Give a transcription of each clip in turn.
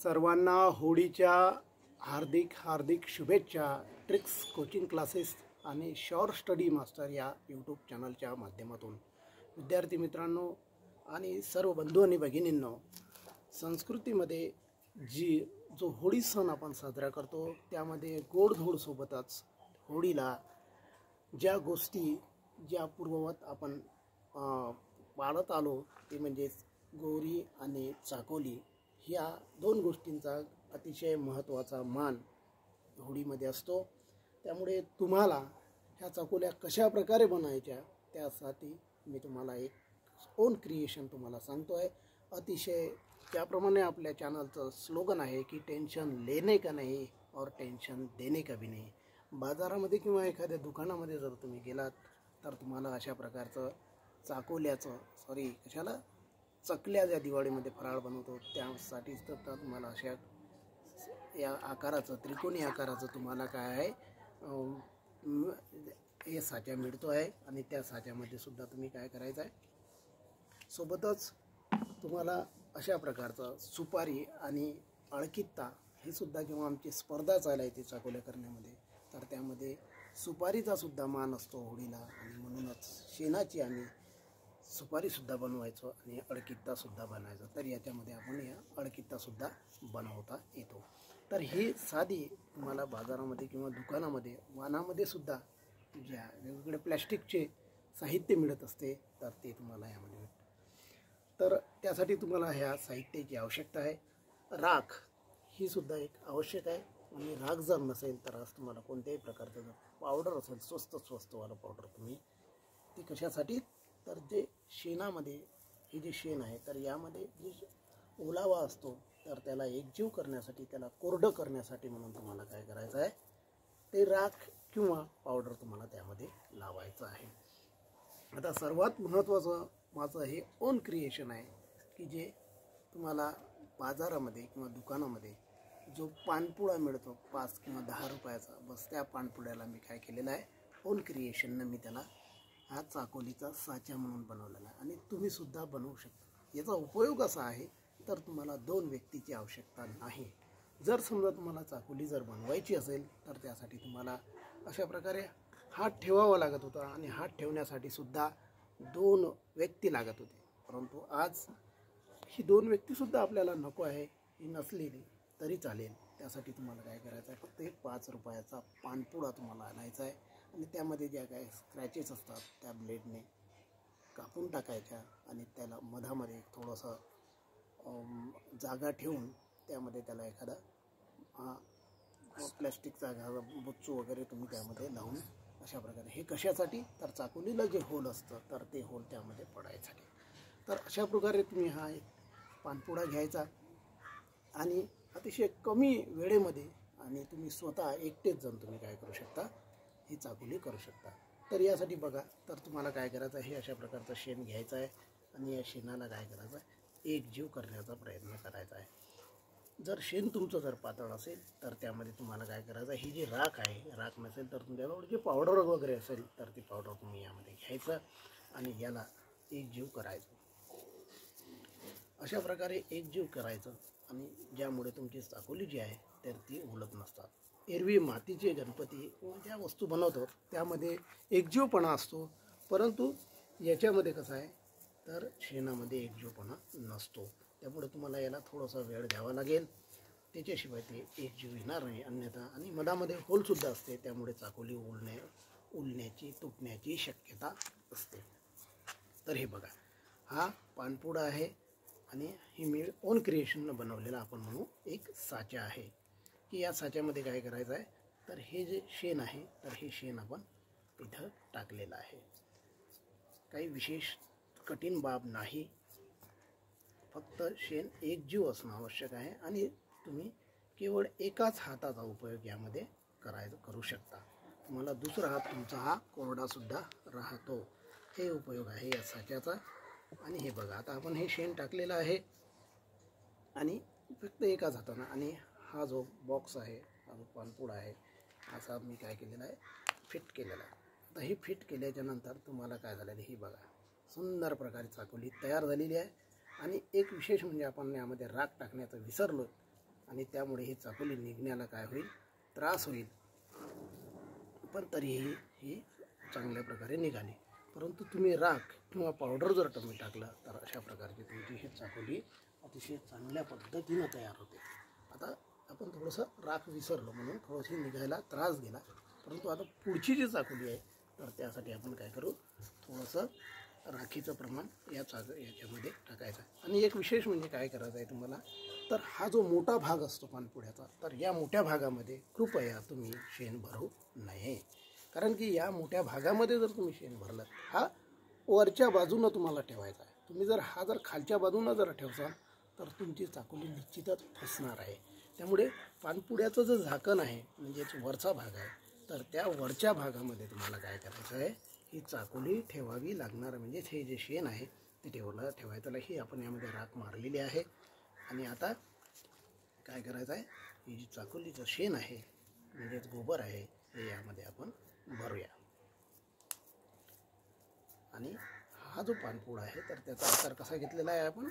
सर्वांना होळीच्या हार्दिक हार्दिक शुभेच्छा। ट्रिक्स कोचिंग क्लासेस आणि शॉर्ट स्टडी मास्टर या यूट्यूब चॅनलच्या माध्यमातून विद्यार्थी मित्रांनो आणि सर्व बंधू आणि भगिनींनो, संस्कृतीमध्ये जो होळी सण आपण साजरा करतो त्यामध्ये गोडधोड सोबतच होळीला ज्या गोष्टी ज्या पूर्ववत आपण पाळत आलो ते म्हणजे गोरी आणि चाकोली, ह्या दोन गोष्टींचा अतिशय महत्त्वाचा मान होळीमध्ये असतो। त्यामुळे तुम्हाला ह्या चाकोल्या कशा प्रकारे बनायच्या त्यासाठी मी तुम्हाला एक ओन क्रिएशन तुम्हाला सांगतो आहे। अतिशय त्याप्रमाणे आपल्या चॅनलचं स्लोगन आहे की टेन्शन लेने का नहीं और टेन्शन देने का भी नहीं। बाजारामध्ये किंवा एखाद्या दुकानामध्ये जर तुम्ही गेलात तर तुम्हाला अशा प्रकारचं चाकोल्याचं चकल्या ज्या दिवाळीमध्ये फराळ बनवतो त्यासाठीच तर तुम्हाला अशा या आकाराचं त्रिकोणी आकाराचं तुम्हाला काय आहे हे साचा मिळतो आहे। आणि त्या साच्यामध्ये सुद्धा तुम्ही काय करायचं आहे, सोबतच तुम्हाला अशा प्रकारचं सुपारी आणि अळकित्ता हे सुद्धा जेव्हा आमची स्पर्धा चालायची चाकोल्या करण्यामध्ये तर त्यामध्ये सुपारीचा सुद्धा मान असतो होळीला, आणि म्हणूनच शेणाची आम्ही सुपारीसुद्धा बनवायचो आणि अळकित्तासुद्धा बनायचो। तर याच्यामध्ये आपण या अळकित्तासुद्धा बनवता येतो। तर ही साधी तुम्हाला बाजारामध्ये किंवा दुकानामध्ये वाणामध्ये सुद्धा ज्या वेगवेगळे प्लॅस्टिकचे साहित्य मिळत असते तर ते तुम्हाला यामध्ये मिळतं। तर त्यासाठी तुम्हाला ह्या साहित्याची आवश्यकता आहे। राख ही सुद्धा एक आवश्यक आहे, आणि राख जर नसेल तर आज तुम्हाला कोणत्याही प्रकारचं जर पावडर असेल स्वस्तवालं पावडर तुम्ही ती कशासाठी, तर जे शेणामध्ये हे जे शेण आहे तर यामध्ये जे ओलावा असतो तर त्याला एकजीव करण्यासाठी, त्याला कोरडं करण्यासाठी म्हणून तुम्हाला काय करायचं आहे, ते राख किंवा पावडर तुम्हाला त्यामध्ये लावायचं आहे। आता सर्वात महत्त्वाचं माझं हे ओन क्रिएशन आहे की जे तुम्हाला बाजारामध्ये किंवा दुकानामध्ये जो पानपुडा मिळतो 5 किंवा 10 रुपयाचा, बस त्या पानपुड्याला मी काय केलेलं आहे, ओन क्रिएशननं मी त्याला हा चाकोलीचा साचा म्हणून बनवलेला आहे। आणि तुम्ही सुद्धा बनवू शकता। याचा उपयोग असा आहे तर तुम्हाला 2 व्यक्तीची आवश्यकता नाही। जर समजा तुम्हाला चाकोली जर बनवायची असेल तर त्यासाठी तुम्हाला अशा प्रकारे हात ठेवावा लागत होता, आणि हात ठेवण्यासाठी सुद्धा 2 व्यक्ती लागत होते। परंतु आज ही 2 व्यक्तीसुद्धा आपल्याला नको आहे, ही नसलेली तरी चालेल। त्यासाठी तुम्हाला काय करायचं आहे, फक्त एक 5 रुपयाचा पानपुडा तुम्हाला आणायचा आहे, आणि त्यामध्ये ज्या काही स्क्रॅचेस असतात त्या ब्लेडने कापून टाकायच्या, आणि त्याला मधामध्ये थोडंसं जागा ठेवून त्यामध्ये त्याला एखादा प्लॅस्टिकचा बुच्चू वगैरे तुम्ही त्यामध्ये लावून अशा प्रकारे, हे कशासाठी तर चाकोलीला जे होल असतं तर ते होल त्यामध्ये पडायसाठी। तर अशा प्रकारे तुम्ही हा एक पानपुडा घ्यायचा आणि अतिशय कमी वेळेमध्ये, आणि तुम्ही स्वतः एकटेच जाऊन तुम्ही काय करू शकता, ही चाकोली करू शकता। तर यासाठी बघा, तर तुम्हाला काय करायचं आहे, हे अशा प्रकारचं शेण घ्यायचं आहे आणि या शेणाला काय करायचं आहे, एकजीव करण्याचा प्रयत्न करायचा आहे। जर शेण तुमचं जर पातळ असेल तर त्यामध्ये तुम्हाला काय करायचं आहे, ही जी राख आहे, राख नसेल तर तुमच्याजवळ जे पावडर वगैरे असेल तर ती पावडर तुम्ही यामध्ये घ्यायचं आणि याला एकजीव करायचं। अशा प्रकारे एकजीव करायचं, आणि ज्यामुळे तुमची चाकोली जी आहे तर ती उलट नसतात। एरवी मातीचे गणपती किंवा ज्या वस्तू बनवतो त्यामध्ये एकजीवपणा असतो, परंतु याच्यामध्ये कसं आहे तर शेणामध्ये एकजीवपणा नसतो। त्यामुळे तुम्हाला याला थोडासा वेळ द्यावा लागेल, त्याच्याशिवाय ते एकजीव येणार नाही अन्यथा। आणि मधामध्ये होलसुद्धा असते, त्यामुळे चाकोली उलण्याची तुटण्याची शक्यता असते। तर हे बघा, हा पानपुडा आहे आणि ही मी ओन क्रिएशननं बनवलेला आपण म्हणू एक साचा आहे, की या साच्यामध्ये काय करायचं आहे तर हे जे शेण आहे तर हे शेण आपण इथं टाकलेलं आहे। काही विशेष कठीण बाब नाही, फक्त शेण एकजीव असणं आवश्यक आहे, आणि तुम्ही केवळ एकाच हाताचा उपयोग यामध्ये करू शकता। तुम्हाला दुसरा हात तुमचा हा कोरडासुद्धा राहतो, हे उपयोग आहे या साच्याचा। आणि हे बघा, आता आपण हे शेण टाकलेलं आहे आणि फक्त एकाच हातानं, आणि हा जो बॉक्स आहे, हा जो पानपुडा आहे, असा मी काय केलेला आहे, फिट केलेला आहे। आता हे फिट केल्याच्या नंतर तुम्हाला काय झालेलं हे बघा, सुंदर प्रकारे चाकोली तयार झालेली आहे। आणि एक विशेष म्हणजे आपण यामध्ये राख टाकण्याचं विसरलो, आणि त्यामुळे ही चाकोली निघण्याला काय होईल, त्रास होईल. पण तरीही ही चांगल्या प्रकारे निघाली. परंतु तुम्ही राख किंवा पावडर जर तुम्ही टाकला तर अशा प्रकारची तुमची ही चाकोली अतिशय चांगल्या पद्धतीनं तयार होते. आता आपण थोडंसं राख विसरलो म्हणून थोडंसं निघायला त्रास गेला. परंतु आता पुढची जी चाकोली आहे तर त्यासाठी आपण काय करू, थोडंसं राखीचं प्रमाण याच्यामध्ये टाकायचं. आणि एक विशेष म्हणजे काय करायचं आहे तुम्हाला, तर हा जो मोठा भाग असतो पानपुड्याचा, तर या मोठ्या भागामध्ये कृपया तुम्ही शेण भरू नये. कारण की या मोठ्या भागामध्ये जर तुम्ही शेण भरलं, हा वरच्या बाजूनं तुम्हाला ठेवायचा आहे. तुम्ही जर हा जर खालच्या बाजूनं जर ठेवसाल तर तुमची चाकोली निश्चितच फसणार आहे. त्यामुळे पानपुड्याचं जे झाकण आहे म्हणजेच वरचा भाग आहे, तर त्या वरच्या भागामध्ये तुम्हाला काय करायचं आहे, ही चाकोली ठेवावी लागणार. म्हणजेच हे जे शेण आहे ते ठेवायचं. ही आपण यामध्ये राख मारलेली आहे. आणि आता काय करायचं आहे, ही जी चाकोलीचं शेण आहे म्हणजेच गोबर आहे हे यामध्ये आपण भरूया. आणि हा जो पानपूड आहे तर त्याचा आकार कसा घेतलेला आहे आपण,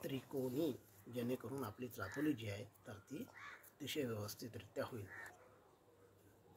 त्रिकोणी, जेणेकरून आपली चाकोली जी आहे तर ती अतिशय व्यवस्थितरित्या होईल.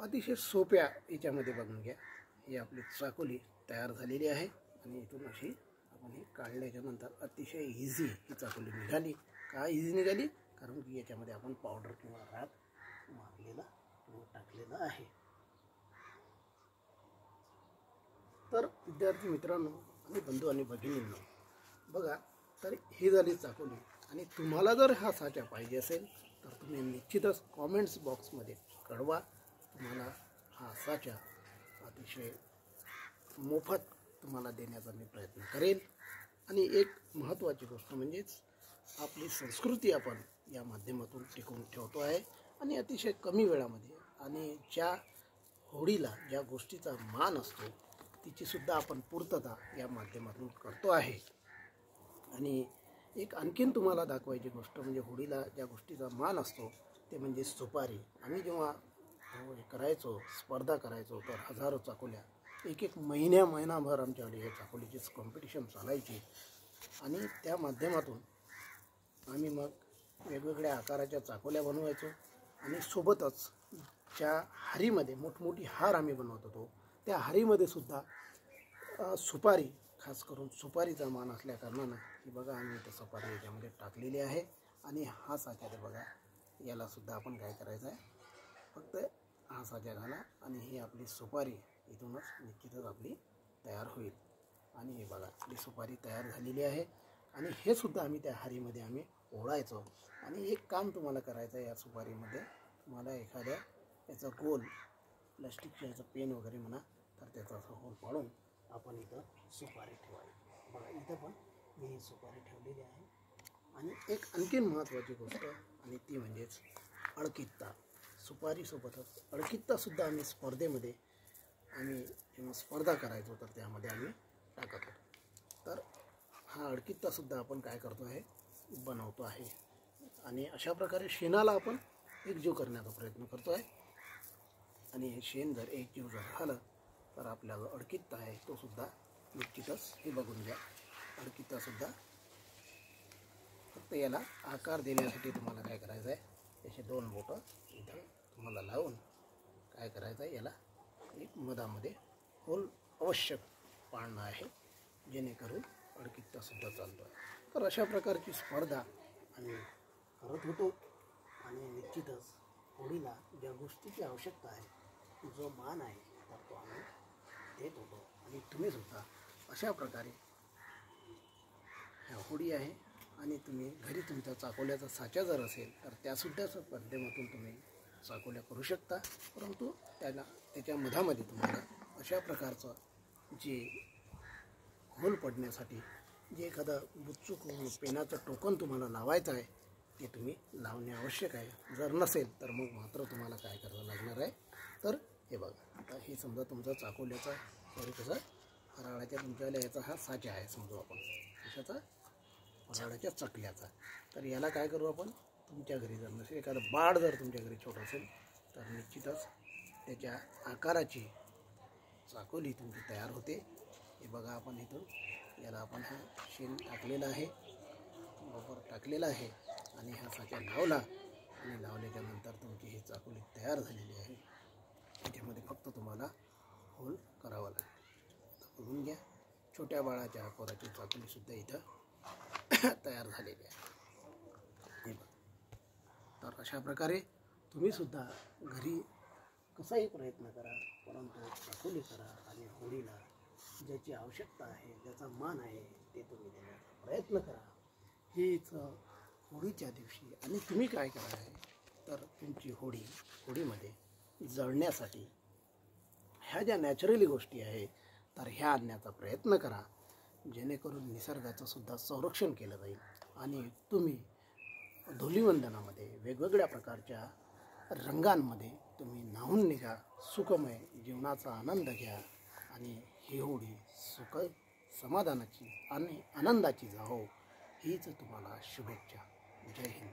अतिशय सोप्या याच्यामध्ये बघून घ्या, ही आपली चाकोली तयार झालेली आहे. आणि इथून अशी आपण ही काढल्याच्या नंतर अतिशय इझी ही चाकोली निघाली. का इझी निघाली, कारण की याच्यामध्ये आपण पावडर किंवा राख मारलेला किंवा टाकलेला आहे. तर विद्यार्थी मित्रांनो आणि बंधू आणि भगिनींनो, बघा, तर ही झाली चाकोली. आणि तुम्हाला जर हा साचा पाहिजे असेल तर तुम्ही निश्चितच कॉमेंट्स बॉक्समध्ये कळवा. तुम्हाला हा साचा अतिशय मोफत तुम्हाला देण्याचा मी प्रयत्न करेल. आणि एक महत्त्वाची गोष्ट म्हणजेच आपली संस्कृती आपण या माध्यमातून टिकवून ठेवतो आहे. आणि अतिशय कमी वेळामध्ये, आणि ज्या होळीला ज्या गोष्टीचा मान असतो तिचीसुद्धा आपण पूर्तता या माध्यमातून करतो आहे. आणि एक आणखीन तुम्हाला दाखवायची गोष्ट म्हणजे होळीला ज्या गोष्टीचा मान असतो ते म्हणजे सुपारी. आम्ही जेव्हा करायचो, स्पर्धा करायचो, तर हजारो चाकोल्या एक महिनाभर आमच्याकडे या चाकोलीची कॉम्पिटिशन चालायची. आणि त्या माध्यमातून आम्ही मग वेगवेगळ्या आकाराच्या चाकोल्या बनवायचो. आणि सोबतच ज्या हारीमध्ये मोठमोठी हार आम्ही बनवत होतो त्या हारीमध्ये सुद्धा सुपारी, खास करून सुपारीचा मान असल्या कारणानं ही बघा आम्ही इथं सुपारी याच्यामध्ये टाकलेली आहे. आणि हा साचा ते बघा, यालासुद्धा आपण काय करायचं आहे, फक्त हा साचा घाला आणि ही आपली सुपारी इथूनच निश्चितच आपली तयार होईल. आणि हे बघा आपली सुपारी तयार झालेली आहे. आणि हे सुद्धा आम्ही त्या हारीमध्ये आम्ही ओढायचो. आणि एक काम तुम्हाला करायचं आहे, या सुपारीमध्ये तुम्हाला एखाद्या याचा गोल प्लास्टिकच्या याचा पेन वगैरे म्हणा, तर त्याचा असा होल पाडून आपण इथं सुपारी ठेवावी. बघा इथं पण मी ही सुपारी ठेवलेली आहे. आणि एक आणखीन महत्त्वाची गोष्ट, आणि ती म्हणजेच अळकित्ता. सुपारीसोबतच अळकित्तासुद्धा आम्ही स्पर्धेमध्ये आम्ही जेव्हा स्पर्धा करायचो तर त्यामध्ये आम्ही टाकत होतो. तर हा अळकित्तासुद्धा आपण काय करतो आहे, बनवतो आहे. आणि अशा प्रकारे शेणाला आपण एकजीव करण्याचा प्रयत्न करतो आहे. आणि हे शेण जर एकजीव जर झालं तर आपला जो अळकित्ता आहे तो सुद्धा निश्चितच हे बघून घ्या. अळकित्तासुद्धा फक्त याला आकार देण्यासाठी तुम्हाला काय करायचं आहे, याचे दोन बोटं इथं तुम्हाला लावून काय करायचं आहे, याला एक मधामध्ये होल अवश्य पाडणं आहे, जेणेकरून अळकित्तासुद्धा चालतो आहे. तर अशा प्रकारची स्पर्धा आम्ही करत होतो. आणि निश्चितच होळीला ज्या गोष्टीची आवश्यकता आहे, जो मान आहे, तर तो आम्ही देत होतो. आणि तुम्हीसुद्धा अशा प्रकारे ह्या होळी आहे आणि तुम्ही घरी तुमचा चाकोल्याचा साचा जर असेल तर त्यासुद्धाच माध्यमातून तुम्ही चाकोल्या करू शकता. परंतु त्याच्या मधामध्ये तुम्हाला अशा प्रकारचं जे होल पडण्यासाठी जे एखादं बुच्चूक पेनाचं टोकन तुम्हाला लावायचं आहे ते तुम्ही लावणे आवश्यक आहे. जर नसेल तर मग मात्र तुम्हाला काय करावं लागणार आहे, तर हे बघा, आता हे समजा तुमचा चाकोल्याचा कसं फराळाच्या तुमच्याला याचा हा साचा आहे समजू आपण, कशाचा, फराळाच्या चकल्याचा. तर याला काय करू आपण, तुमच्या घरी जर नसेल, एखादं बाळ जर तुमच्या घरी छोटं असेल तर निश्चितच त्याच्या आकाराची चाकोली तुमची तयार होते. हे बघा आपण इथून याला आपण हा शेण टाकलेला आहे, गोबर टाकलेला आहे आणि हा साचा लावला आणि लावल्याच्या नंतर तुमची ही चाकोली तयार झालेली आहे. त्याच्यामध्ये फक्त तुम्हाला होल करावं लागेल. बघून घ्या, छोट्या बाळाच्या आकाराची चाकोलीसुद्धा इथं तयार झालेली आहे. हे बघा. तर अशा प्रकारे तुम्हीसुद्धा घरी कसाही प्रयत्न करा, परंतु चाकोली करा आणि होळीला ज्याची आवश्यकता आहे, ज्याचा मान आहे, ते तुम्ही देण्याचा प्रयत्न करा. हीच होळीच्या दिवशी. आणि तुम्ही काय करा आहे तर तुमची होळीमध्ये जळण्यासाठी ह्या ज्या नॅचरली गोष्टी आहे तर ह्या आणण्याचा प्रयत्न करा, जेणेकरून निसर्गाचं सुद्धा संरक्षण केलं जाईल. आणि तुम्ही धुलिवंदनामध्ये वेगवेगळ्या प्रकारच्या रंगांमध्ये तुम्ही न्हावून निघा, सुखमय जीवनाचा आनंद घ्या आणि ही होळी सुख समाधानाची आणि आनंदाची जावो, हीच तुम्हाला शुभेच्छा. जय हिंद.